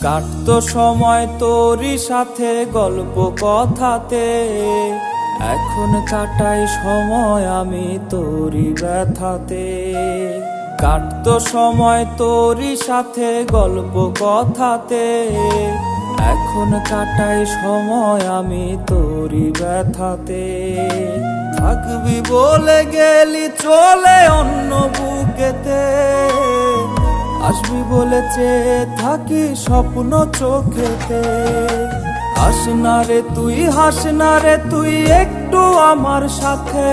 কাটতো সময় তোরই সাথে গল্প কথাতে, এখন কাটাই সময় আমি তোরই ব্যথাতে। কাটতো সময় তোরই সাথে গল্প কথাতে, এখন কাটাই সময় আমি তোরই ব্যথাতে। থাকবি বলে গেলি চলে অন্য বুকেতে, আসবি বলেছে থাকি স্বপ্ন চোখেতে। হাস না রে তুই, হাস না রে তুই একটু আমার সাথে,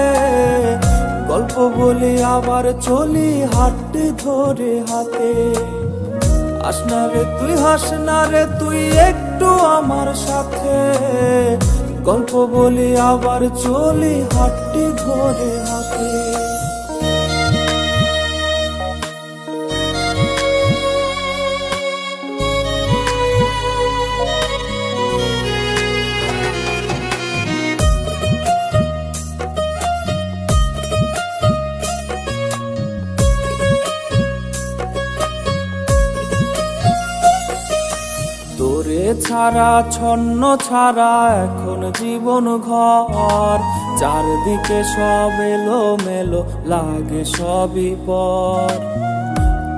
গল্প বলি আবার চলি হাতটি ধরে হাতে। হাস না রে তুই, হাস না রে তুই একটু আমার সাথে, গল্প বলি আবার চলি হাতটি ধরে হাতে। তোরে ছাড়া ছন্ন ছাড়া এখন জীবন ঘর, চারদিকে সব এলো মেলো লাগে সবই পর।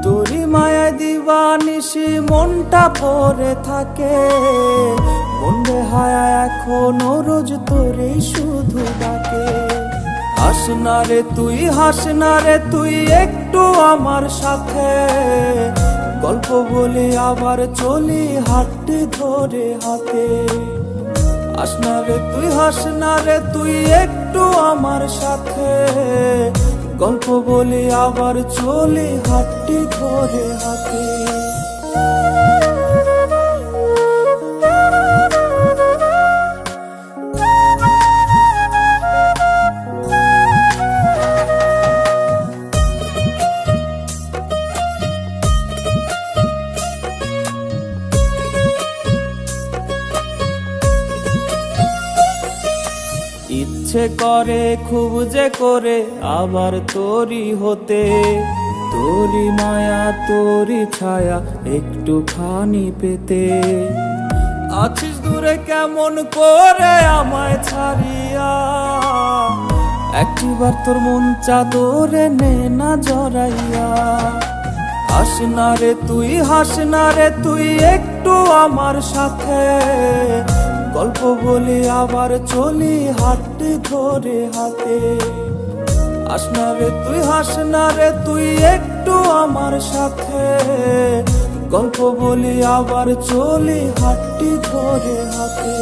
তোরি মায়ায় দিবানিশি মনটা পড়ে থাকে, মনে হায়া এখনো রোজ তোরেই শুধু ডাকে। হাস না রে তুই, হাস না রে তুই একটু আমার সাথে, গল্প বলি আবার চলি হাতটি ধরে হাতে। হাস না রে তুই, হাস না রে তুই একটু আমার সাথে, গল্প বলি আবার চলি হাতটি ধরে হাতে। ইচ্ছে করে খুব যে করে আবার তোরি হতে, তোরি মায়া তোরি ছায়া একটুখানি পেতে। আছিস দূরে কেমন করে আমায় ছাড়িয়া, একটিবার তোর মন চাদরে নে না জড়াইয়া। হাস না রে তুই, হাস না রে তুই একটু আমার সাথে, গল্প বলি আবার চলি হাতটি ধরে হাতে। হাস না রে তুই, হাস না রে তুই একটু আমার সাথে, গল্প বলি আবার চলি হাতটি ধরে হাতে।